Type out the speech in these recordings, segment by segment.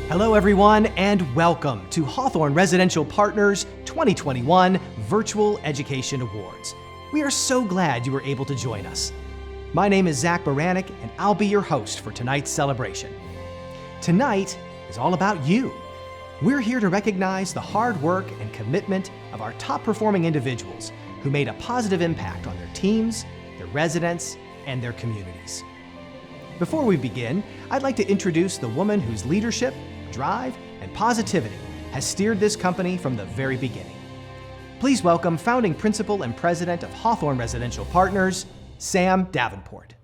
Hello everyone, and welcome to Hawthorne Residential Partners 2021 Virtual Education Awards. We are so glad you were able to join us. My name is Zach Baranek, and I'll be your host for tonight's celebration. Tonight is all about you. We're here to recognize the hard work and commitment of our top-performing individuals who made a positive impact on their teams, their residents, and their communities. Before we begin, I'd like to introduce the woman whose leadership, drive, and positivity has steered this company from the very beginning. Please welcome founding principal and president of Hawthorne Residential Partners, Sam Davenport.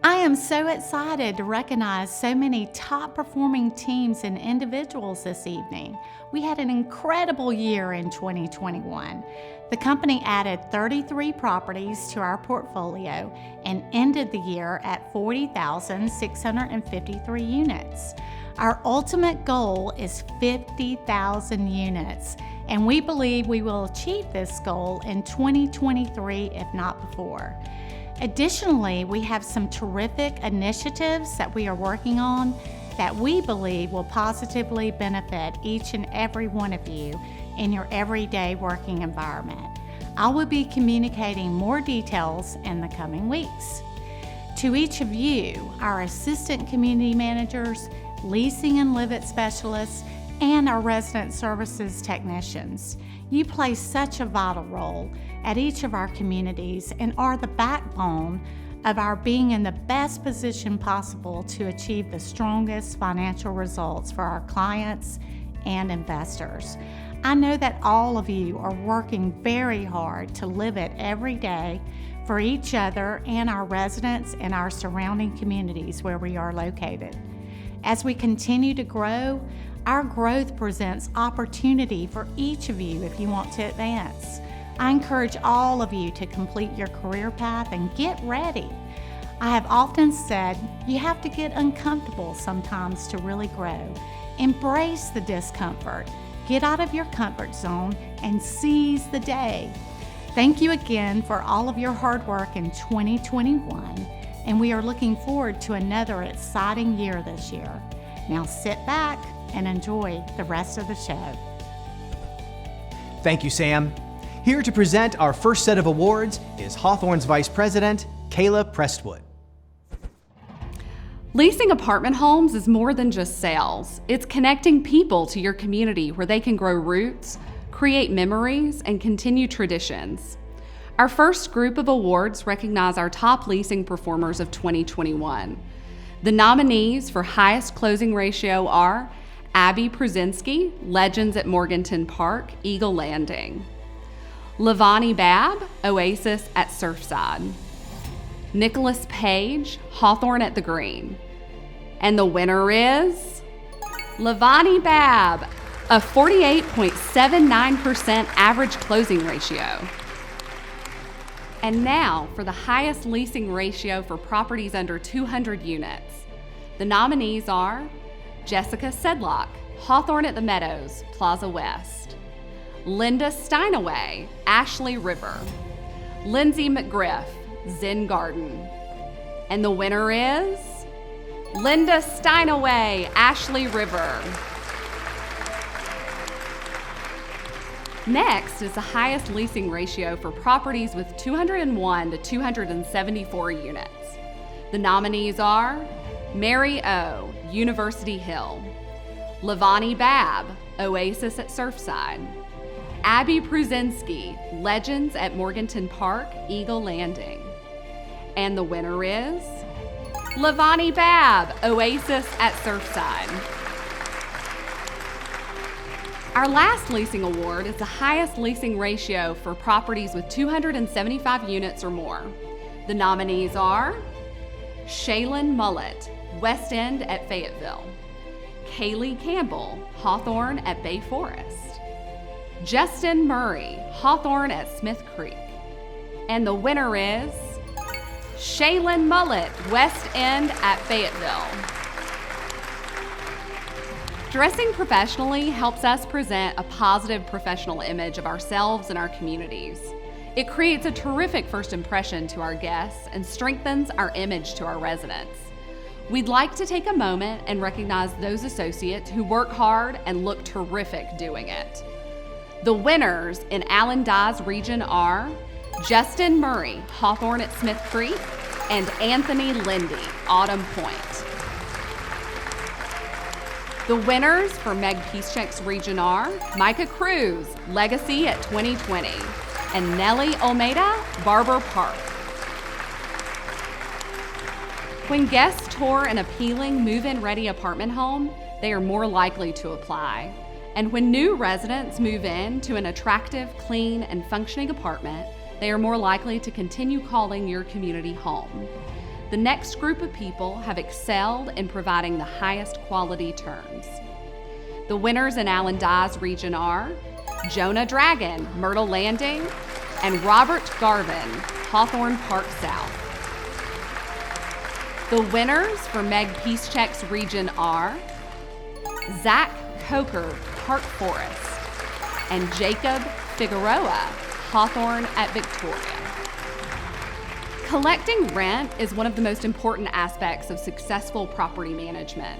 I am so excited to recognize so many top-performing teams and individuals this evening. We had an incredible year in 2021. The company added 33 properties to our portfolio and ended the year at 40,653 units. Our ultimate goal is 50,000 units, and we believe we will achieve this goal in 2023, if not before. Additionally, we have some terrific initiatives that we are working on that we believe will positively benefit each and every one of you in your everyday working environment. I will be communicating more details in the coming weeks. To each of you, our assistant community managers, leasing and Livit specialists, and our resident services technicians, you play such a vital role at each of our communities and are the backbone of our being in the best position possible to achieve the strongest financial results for our clients and investors. I know that all of you are working very hard to live it every day for each other and our residents and our surrounding communities where we are located. As we continue to grow, our growth presents opportunity for each of you if you want to advance. I encourage all of you to complete your career path and get ready. I have often said you have to get uncomfortable sometimes to really grow. Embrace the discomfort. Get out of your comfort zone and seize the day. Thank you again for all of your hard work in 2021, and we are looking forward to another exciting year this year. Now sit back and enjoy the rest of the show. Thank you, Sam. Here to present our first set of awards is Hawthorne's Vice President, Kayla Prestwood. Leasing apartment homes is more than just sales. It's connecting people to your community where they can grow roots, create memories, and continue traditions. Our first group of awards recognize our top leasing performers of 2021. The nominees for highest closing ratio are Abby Pruzinski, Legends at Morganton Park, Eagle Landing. Lavani Babb, Oasis at Surfside. Nicholas Page, Hawthorne at the Green. And the winner is Lavani Babb, a 48.79% average closing ratio. And now for the highest leasing ratio for properties under 200 units. The nominees are Jessica Sedlock, Hawthorne at the Meadows, Plaza West. Linda Steinaway, Ashley River. Lindsay McGriff, Zen Garden. And the winner is Linda Steinaway, Ashley River. Next is the highest leasing ratio for properties with 201 to 274 units. The nominees are Mary O, University Hill. Lavani Babb, Oasis at Surfside. Abby Pruzinski, Legends at Morganton Park, Eagle Landing. And the winner is Lavani Babb, Oasis at Surfside. Our last leasing award is the highest leasing ratio for properties with 275 units or more. The nominees are Shaylin Mullet, West End at Fayetteville; Kaylee Campbell, Hawthorne at Bay Forest; Justin Murray, Hawthorne at Smith Creek. And the winner is Shaylin Mullet, West End at Fayetteville. Dressing professionally helps us present a positive professional image of ourselves and our communities. It creates a terrific first impression to our guests and strengthens our image to our residents. We'd like to take a moment and recognize those associates who work hard and look terrific doing it. The winners in Allen Dye's region are Justin Murray, Hawthorne at Smith Creek, and Anthony Lindy, Autumn Point. The winners for Meg Peacecheck's region are Micah Cruz, Legacy at 2020, and Nellie Olmeda, Barber Park. When guests tour an appealing move-in ready apartment home, they are more likely to apply. And when new residents move in to an attractive, clean, and functioning apartment, they are more likely to continue calling your community home. The next group of people have excelled in providing the highest quality terms. The winners in Allen Dye's region are Jonah Dragon, Myrtle Landing, and Robert Garvin, Hawthorne Park South. The winners for Meg Peacecheck's region are Zach Coker, Park Forest, and Jacob Figueroa, Hawthorne at Victoria. Collecting rent is one of the most important aspects of successful property management.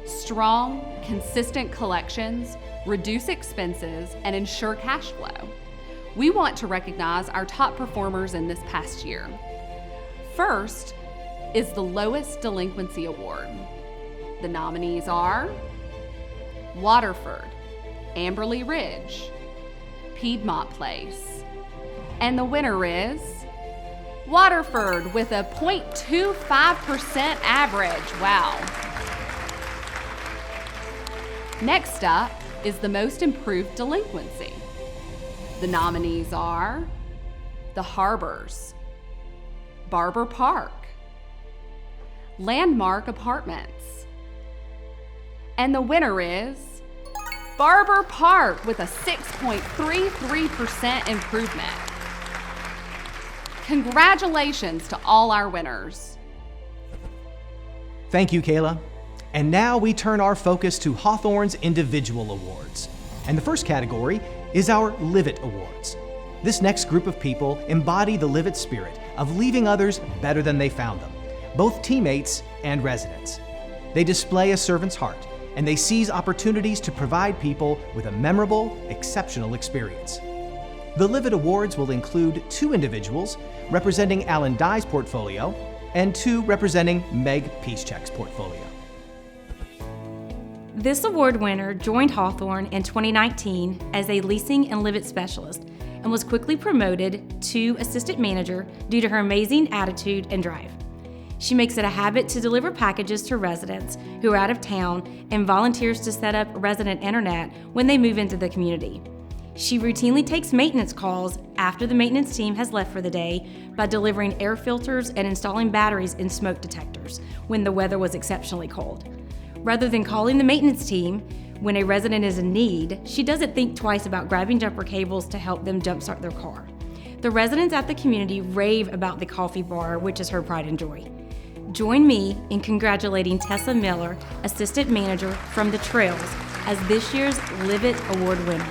Strong, consistent collections reduce expenses and ensure cash flow. We want to recognize our top performers in this past year. First is the Lowest Delinquency Award. The nominees are Waterford, Amberley Ridge, Piedmont Place, and the winner is Waterford with a 0.25% average. Wow. Next up is the Most Improved Delinquency. The nominees are The Harbors, Barber Park, Landmark Apartments, and the winner is Barber Park with a 6.33% improvement. Congratulations to all our winners. Thank you, Kayla. And now we turn our focus to Hawthorne's individual awards. And the first category is our Livit Awards. This next group of people embody the Livit spirit of leaving others better than they found them, both teammates and residents. They display a servant's heart, and they seize opportunities to provide people with a memorable, exceptional experience. The Livit Awards will include 2 individuals representing Allen Dye's portfolio and 2 representing Meg Peacecheck's portfolio. This award winner joined Hawthorne in 2019 as a leasing and Livit specialist and was quickly promoted to assistant manager due to her amazing attitude and drive. She makes it a habit to deliver packages to residents who are out of town and volunteers to set up resident internet when they move into the community. She routinely takes maintenance calls after the maintenance team has left for the day by delivering air filters and installing batteries in smoke detectors when the weather was exceptionally cold. Rather than calling the maintenance team when a resident is in need, she doesn't think twice about grabbing jumper cables to help them jumpstart their car. The residents at the community rave about the coffee bar, which is her pride and joy. Join me in congratulating Tessa Miller, Assistant Manager from the Trails, as this year's Livit Award winner.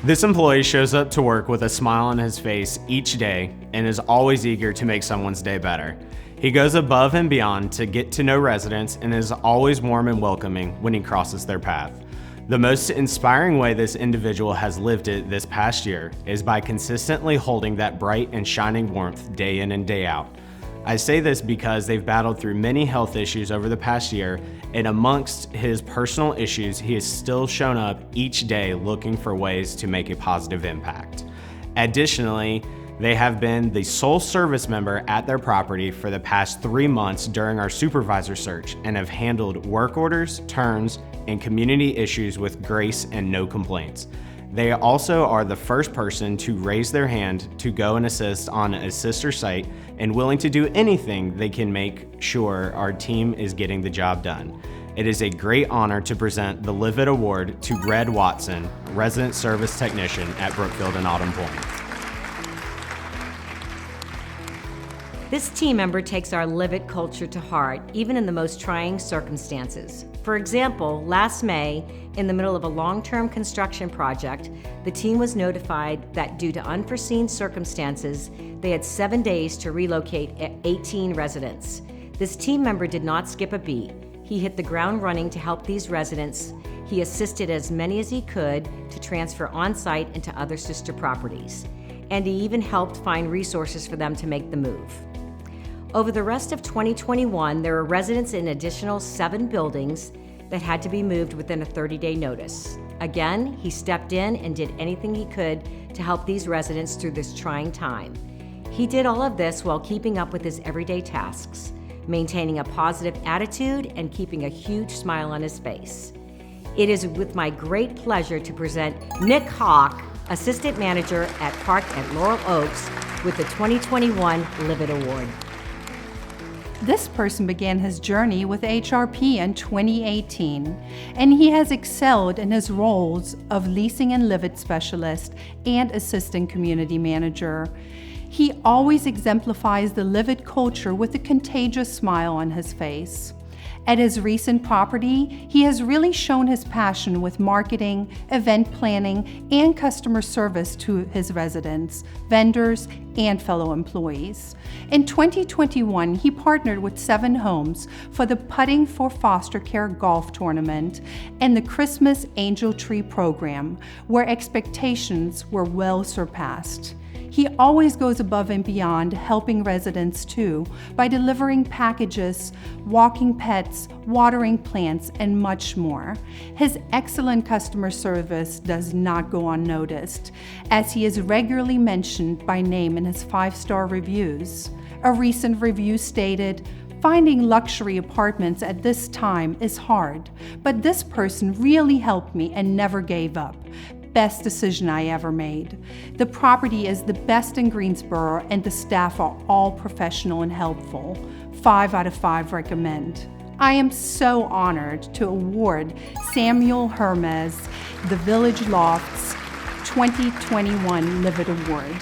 This employee shows up to work with a smile on his face each day and is always eager to make someone's day better. He goes above and beyond to get to know residents and is always warm and welcoming when he crosses their path. The most inspiring way this individual has lived it this past year is by consistently holding that bright and shining warmth day in and day out. I say this because they've battled through many health issues over the past year, and amongst his personal issues, he has still shown up each day looking for ways to make a positive impact. Additionally, They have been the sole service member at their property for the past 3 months during our supervisor search and have handled work orders, turns, and community issues with grace and no complaints. They also are the first person to raise their hand to go and assist on a sister site and willing to do anything they can make sure our team is getting the job done. It is a great honor to present the Livit Award to Red Watson, Resident Service Technician at Brookfield and Autumn Point. This team member takes our Livit culture to heart, even in the most trying circumstances. For example, last May, in the middle of a long-term construction project, the team was notified that due to unforeseen circumstances, they had 7 days to relocate 18 residents. This team member did not skip a beat. He hit the ground running to help these residents. He assisted as many as he could to transfer on-site into other sister properties. And he even helped find resources for them to make the move. Over the rest of 2021, there were residents in additional 7 buildings that had to be moved within a 30-day notice. Again, he stepped in and did anything he could to help these residents through this trying time. He did all of this while keeping up with his everyday tasks, maintaining a positive attitude and keeping a huge smile on his face. It is with my great pleasure to present Nick Hawk, Assistant Manager at Park at Laurel Oaks, with the 2021 Livit Award. This person began his journey with HRP in 2018, and he has excelled in his roles of leasing and Livit specialist and assistant community manager. He always exemplifies the Livit culture with a contagious smile on his face. At his recent property, he has really shown his passion with marketing, event planning, and customer service to his residents, vendors, and fellow employees. In 2021, he partnered with 7 Homes for the Putting for Foster Care Golf Tournament and the Christmas Angel Tree Program, where expectations were well surpassed. He always goes above and beyond, helping residents too, by delivering packages, walking pets, watering plants, and much more. His excellent customer service does not go unnoticed, as he is regularly mentioned by name in his 5-star reviews. A recent review stated, "Finding luxury apartments at this time is hard, but this person really helped me and never gave up. Best decision I ever made. The property is the best in Greensboro and the staff are all professional and helpful. 5 out of 5 recommend." I am so honored to award Samuel Hermes the Village Lofts 2021 Livit Award.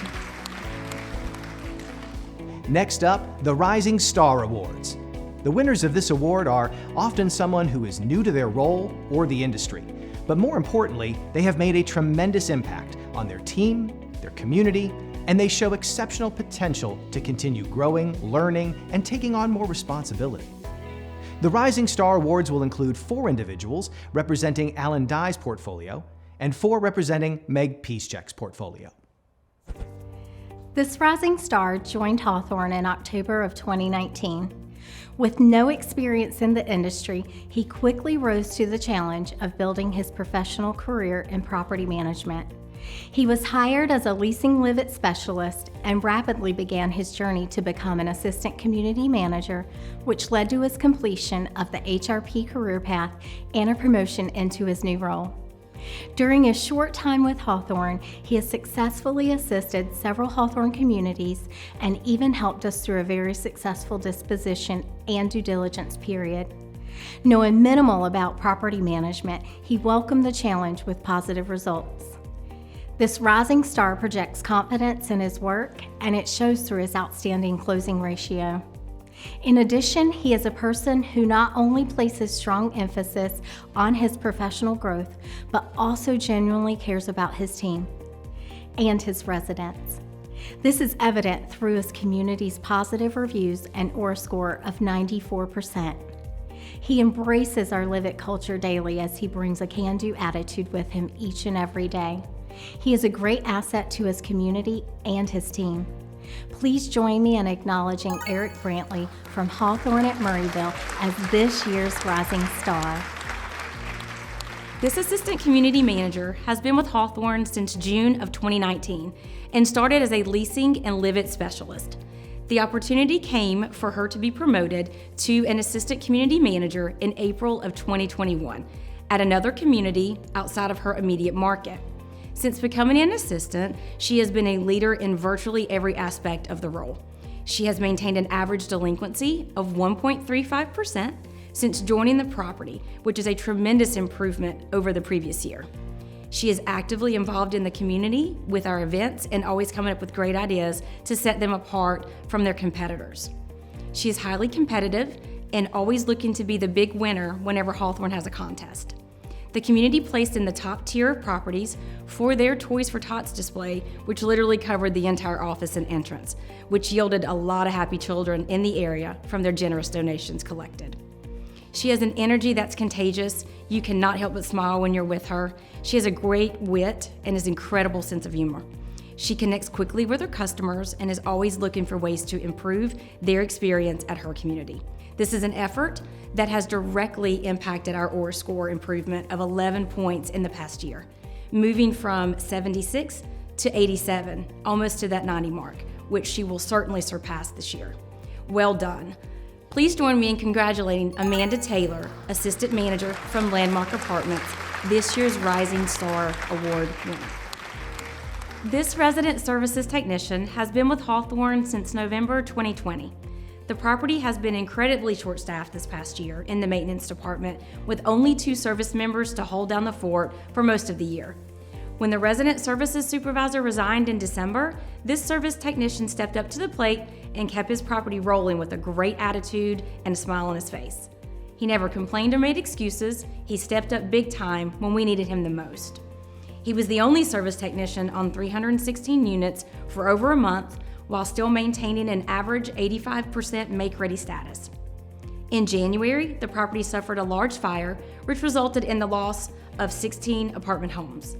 Next up, the Rising Star Awards. The winners of this award are often someone who is new to their role or the industry. But more importantly, they have made a tremendous impact on their team, their community, and they show exceptional potential to continue growing, learning, and taking on more responsibility. The Rising Star Awards will include 4 individuals representing Alan Dye's portfolio and 4 representing Meg Peacecheck's portfolio. This rising star joined Hawthorne in October of 2019. With no experience in the industry, he quickly rose to the challenge of building his professional career in property management. He was hired as a leasing Livit specialist and rapidly began his journey to become an assistant community manager, which led to his completion of the HRP career path and a promotion into his new role. During his short time with Hawthorne, he has successfully assisted several Hawthorne communities and even helped us through a very successful disposition and due diligence period. Knowing minimal about property management, he welcomed the challenge with positive results. This rising star projects confidence in his work, and it shows through his outstanding closing ratio. In addition, he is a person who not only places strong emphasis on his professional growth, but also genuinely cares about his team and his residents. This is evident through his community's positive reviews and ORA score of 94%. He embraces our Livit culture daily as he brings a can-do attitude with him each and every day. He is a great asset to his community and his team. Please join me in acknowledging Eric Brantley from Hawthorne at Murrayville as this year's Rising Star. This assistant community manager has been with Hawthorne since June of 2019 and started as a leasing and Livit specialist. The opportunity came for her to be promoted to an assistant community manager in April of 2021 at another community outside of her immediate market. Since becoming an assistant, she has been a leader in virtually every aspect of the role. She has maintained an average delinquency of 1.35% since joining the property, which is a tremendous improvement over the previous year. She is actively involved in the community with our events and always coming up with great ideas to set them apart from their competitors. She is highly competitive and always looking to be the big winner whenever Hawthorne has a contest. The community placed in the top tier of properties for their Toys for Tots display, which literally covered the entire office and entrance, which yielded a lot of happy children in the area from their generous donations collected. She has an energy that's contagious. You cannot help but smile when you're with her. She has a great wit and an incredible sense of humor. She connects quickly with her customers and is always looking for ways to improve their experience at her community. This is an effort that has directly impacted our OR score improvement of 11 points in the past year, moving from 76 to 87, almost to that 90 mark, which she will certainly surpass this year. Well done. Please join me in congratulating Amanda Taylor, Assistant Manager from Landmark Apartments, this year's Rising Star Award winner. This resident services technician has been with Hawthorne since November 2020. The property has been incredibly short-staffed this past year in the maintenance department, with only 2 service members to hold down the fort for most of the year. When the resident services supervisor resigned in December, this service technician stepped up to the plate and kept his property rolling with a great attitude and a smile on his face. He never complained or made excuses. He stepped up big time when we needed him the most. He was the only service technician on 316 units for over a month while still maintaining an average 85% make-ready status. In January, the property suffered a large fire, which resulted in the loss of 16 apartment homes.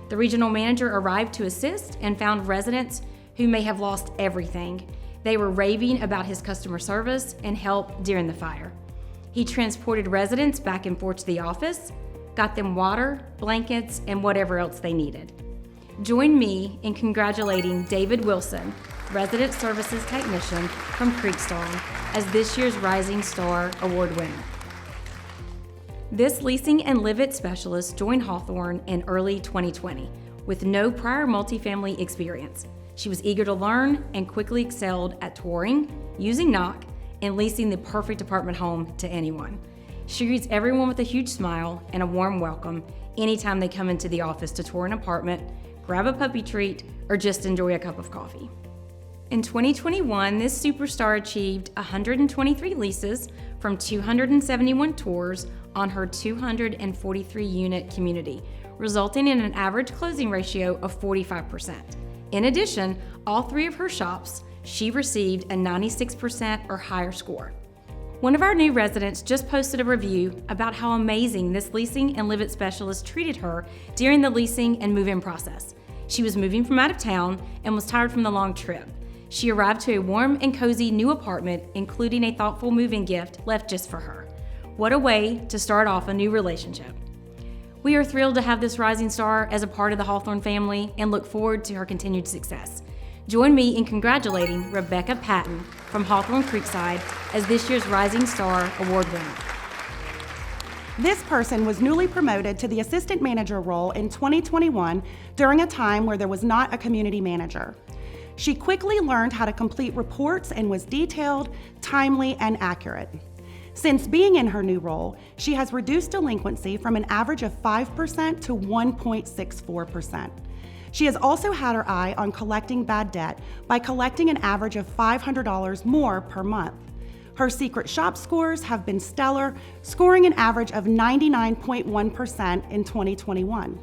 The regional manager arrived to assist and found residents who may have lost everything. They were raving about his customer service and help during the fire. He transported residents back and forth to the office, got them water, blankets, and whatever else they needed. Join me in congratulating David Wilson, Resident Services Technician from Creekstone, as this year's Rising Star Award winner. This leasing and Livit specialist joined Hawthorne in early 2020 with no prior multifamily experience. She was eager to learn and quickly excelled at touring, using knock, and leasing the perfect apartment home to anyone. She greets everyone with a huge smile and a warm welcome anytime they come into the office to tour an apartment, grab a puppy treat, or just enjoy a cup of coffee. In 2021, this superstar achieved 123 leases from 271 tours on her 243-unit community, resulting in an average closing ratio of 45%. In addition, all 3 of her shops, she received a 96% or higher score. One of our new residents just posted a review about how amazing this leasing and Livit specialist treated her during the leasing and move-in process. She was moving from out of town and was tired from the long trip. She arrived to a warm and cozy new apartment, including a thoughtful move-in gift left just for her. What a way to start off a new relationship. We are thrilled to have this rising star as a part of the Hawthorne family and look forward to her continued success. Join me in congratulating Rebecca Patton from Hawthorne Creekside as this year's Rising Star Award winner. This person was newly promoted to the assistant manager role in 2021 during a time where there was not a community manager. She quickly learned how to complete reports and was detailed, timely, and accurate. Since being in her new role, she has reduced delinquency from an average of 5% to 1.64%. She has also had her eye on collecting bad debt by collecting an average of $500 more per month. Her secret shop scores have been stellar, scoring an average of 99.1% in 2021.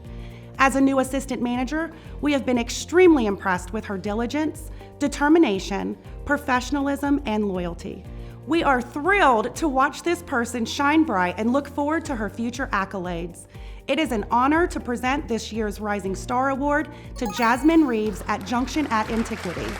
As a new assistant manager, we have been extremely impressed with her diligence, determination, professionalism, and loyalty. We are thrilled to watch this person shine bright and look forward to her future accolades. It is an honor to present this year's Rising Star Award to Jasmine Reeves at Junction at Antiquity.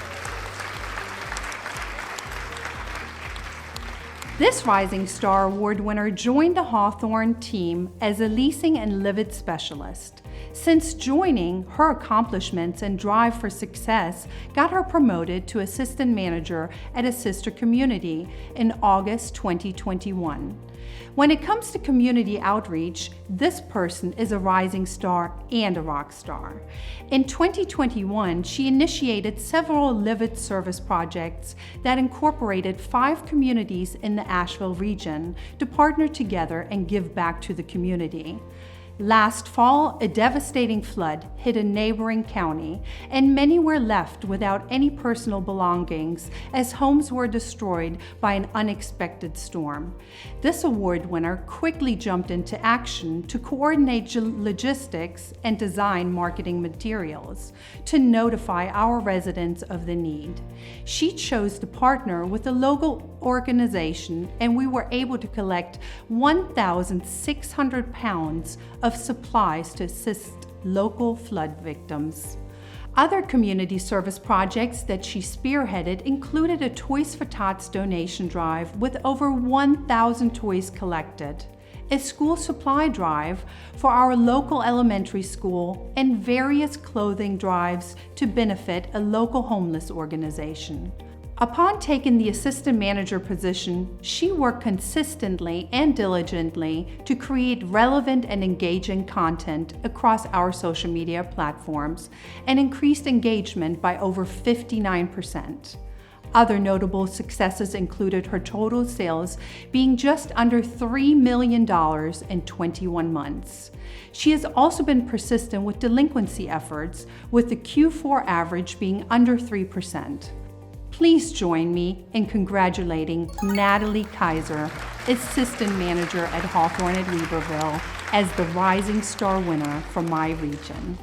This Rising Star Award winner joined the Hawthorne team as a leasing and Livit specialist. Since joining, her accomplishments and drive for success got her promoted to assistant manager at a sister community in August 2021. When it comes to community outreach, this person is a rising star and a rock star. In 2021, she initiated several Livit service projects that incorporated 5 communities in the Asheville region to partner together and give back to the community. Last fall, a devastating flood hit a neighboring county, and many were left without any personal belongings as homes were destroyed by an unexpected storm. This award winner quickly jumped into action to coordinate logistics and design marketing materials to notify our residents of the need. She chose to partner with a local organization, and we were able to collect 1,600 pounds of supplies to assist local flood victims. Other community service projects that she spearheaded included a Toys for Tots donation drive with over 1,000 toys collected, a school supply drive for our local elementary school, and various clothing drives to benefit a local homeless organization. Upon taking the assistant manager position, she worked consistently and diligently to create relevant and engaging content across our social media platforms and increased engagement by over 59%. Other notable successes included her total sales being just under $3 million in 21 months. She has also been persistent with delinquency efforts, with the Q4 average being under 3%. Please join me in congratulating Natalie Kaiser, Assistant Manager at Hawthorne at Weaverville, as the Rising Star winner for my region.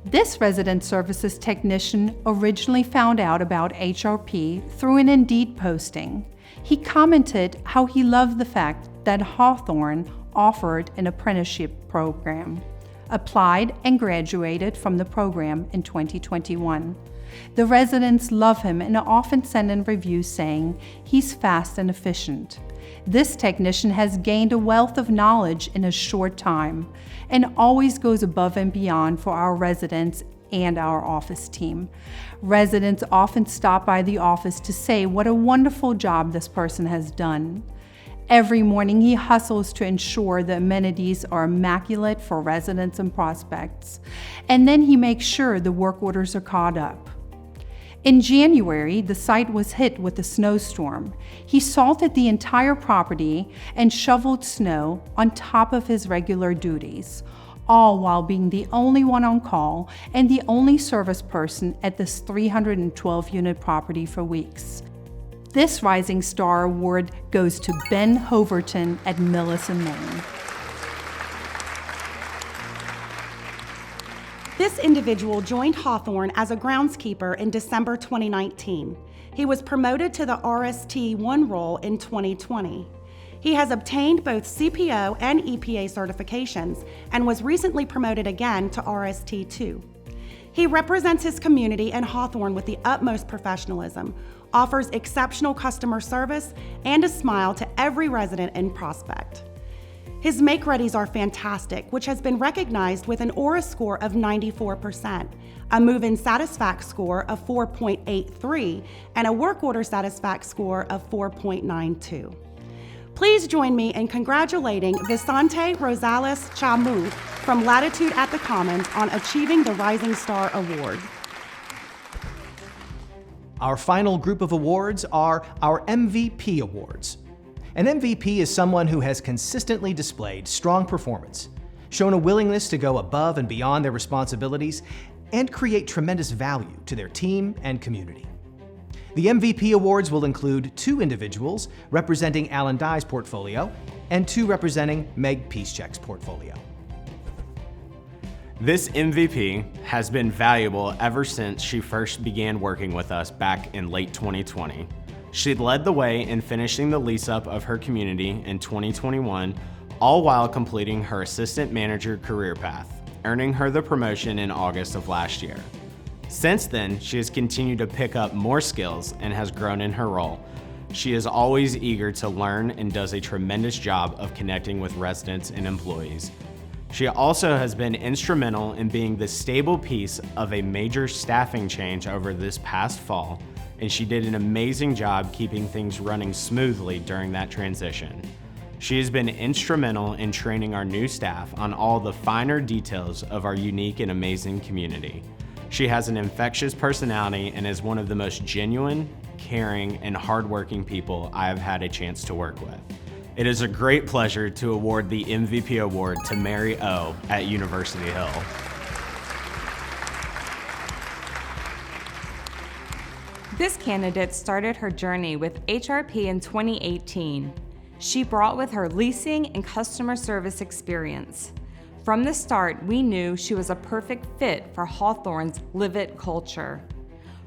This resident services technician originally found out about HRP through an Indeed posting. He commented how he loved the fact that Hawthorne offered an apprenticeship program, applied and graduated from the program in 2021. The residents love him and often send in reviews saying he's fast and efficient. This technician has gained a wealth of knowledge in a short time and always goes above and beyond for our residents and our office team. Residents often stop by the office to say what a wonderful job this person has done. Every morning he hustles to ensure the amenities are immaculate for residents and prospects, and then he makes sure the work orders are caught up. In January, the site was hit with a snowstorm. He salted the entire property and shoveled snow on top of his regular duties, all while being the only one on call and the only service person at this 312-unit property for weeks. This Rising Star Award goes to Ben Hoverton at Millicent, Maine. This individual joined Hawthorne as a groundskeeper in December 2019. He was promoted to the RST-1 role in 2020. He has obtained both CPO and EPA certifications and was recently promoted again to RST-2. He represents his community and Hawthorne with the utmost professionalism, offers exceptional customer service, and a smile to every resident and prospect. His make-readies are fantastic, which has been recognized with an Aura score of 94%, a move-in Satisfact score of 4.83, and a work order Satisfact score of 4.92. Please join me in congratulating Vicente Rosales Chamu from Latitude at the Commons on achieving the Rising Star Award. Our final group of awards are our MVP awards. An MVP is someone who has consistently displayed strong performance, shown a willingness to go above and beyond their responsibilities, and create tremendous value to their team and community. The MVP awards will include 2 individuals representing Alan Dye's portfolio and 2 representing Meg Peacecheck's portfolio. This MVP has been valuable ever since she first began working with us back in late 2020. She led the way in finishing the lease-up of her community in 2021, all while completing her assistant manager career path, earning her the promotion in August of last year. Since then, she has continued to pick up more skills and has grown in her role. She is always eager to learn and does a tremendous job of connecting with residents and employees. She also has been instrumental in being the stable piece of a major staffing change over this past fall, and she did an amazing job keeping things running smoothly during that transition. She has been instrumental in training our new staff on all the finer details of our unique and amazing community. She has an infectious personality and is one of the most genuine, caring, and hardworking people I have had a chance to work with. It is a great pleasure to award the MVP award to Mary O. at University Hill. This candidate started her journey with HRP in 2018. She brought with her leasing and customer service experience. From the start, we knew she was a perfect fit for Hawthorne's Livit culture.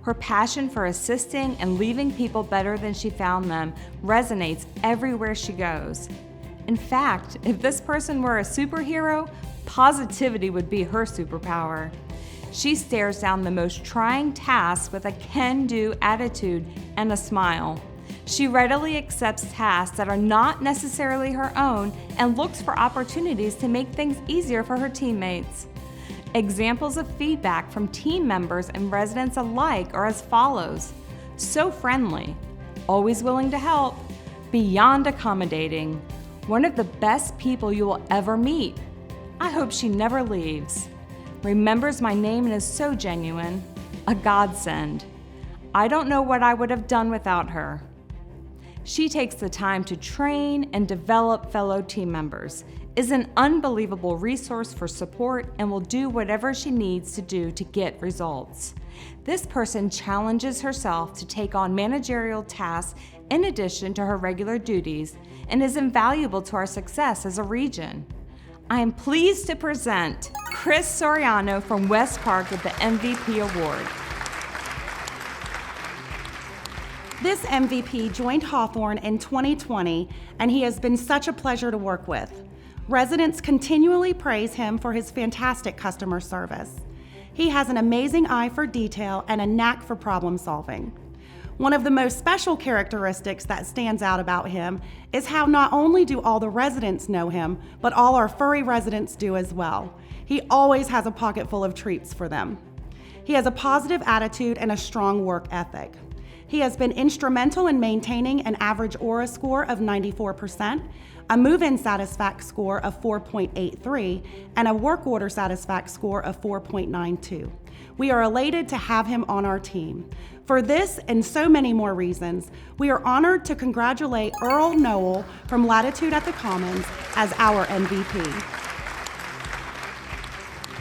Her passion for assisting and leaving people better than she found them resonates everywhere she goes. In fact, if this person were a superhero, positivity would be her superpower. She stares down the most trying tasks with a can-do attitude and a smile. She readily accepts tasks that are not necessarily her own and looks for opportunities to make things easier for her teammates. Examples of feedback from team members and residents alike are as follows: so friendly, always willing to help, beyond accommodating, one of the best people you will ever meet. I hope she never leaves. Remembers my name and is so genuine, a godsend. I don't know what I would have done without her. She takes the time to train and develop fellow team members, is an unbelievable resource for support, and will do whatever she needs to do to get results. This person challenges herself to take on managerial tasks in addition to her regular duties and is invaluable to our success as a region. I am pleased to present Chris Soriano from West Park with the MVP Award. This MVP joined Hawthorne in 2020, and he has been such a pleasure to work with. Residents continually praise him for his fantastic customer service. He has an amazing eye for detail and a knack for problem solving. One of the most special characteristics that stands out about him is how not only do all the residents know him, but all our furry residents do as well. He always has a pocket full of treats for them. He has a positive attitude and a strong work ethic. He has been instrumental in maintaining an average Aura score of 94%, a move-in satisfact score of 4.83, and a work order satisfact score of 4.92. We are elated to have him on our team. For this and so many more reasons, we are honored to congratulate Earl Noel from Latitude at the Commons as our MVP.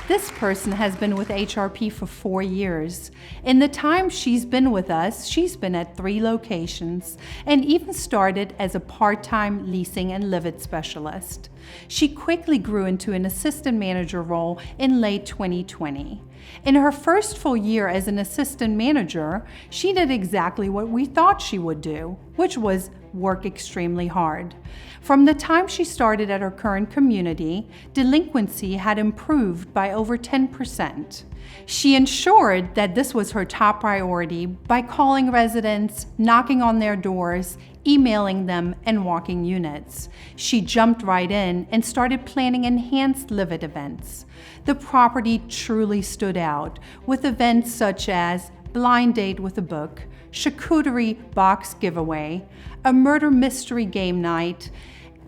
This person has been with HRP for 4 years. In the time she's been with us, she's been at 3 locations and even started as a part-time leasing and Livit specialist. She quickly grew into an assistant manager role in late 2020. In her first full year as an assistant manager, she did exactly what we thought she would do, which was work extremely hard. From the time she started at her current community, delinquency had improved by over 10%. She ensured that this was her top priority by calling residents, knocking on their doors, emailing them, and walking units. She jumped right in and started planning enhanced Livit events. The property truly stood out, with events such as blind date with a book, charcuterie box giveaway, a murder mystery game night,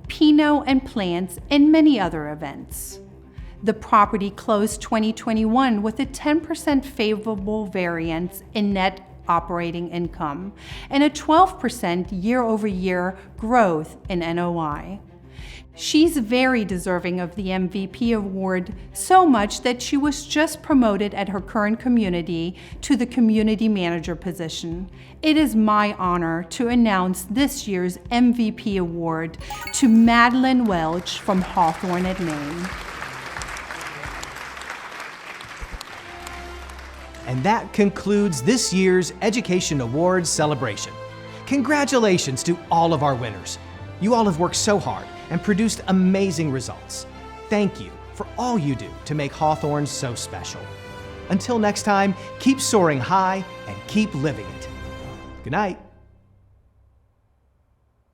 Pinot and plants, and many other events. The property closed 2021 with a 10% favorable variance in net operating income and a 12% year-over-year growth in NOI. She's very deserving of the MVP award, so much that she was just promoted at her current community to the community manager position. It is my honor to announce this year's MVP award to Madeline Welch from Hawthorne at Maine. And that concludes this year's Education Awards celebration. Congratulations to all of our winners. You all have worked so hard and produced amazing results. Thank you for all you do to make Hawthorne so special. Until next time, keep soaring high and keep living it. Good night.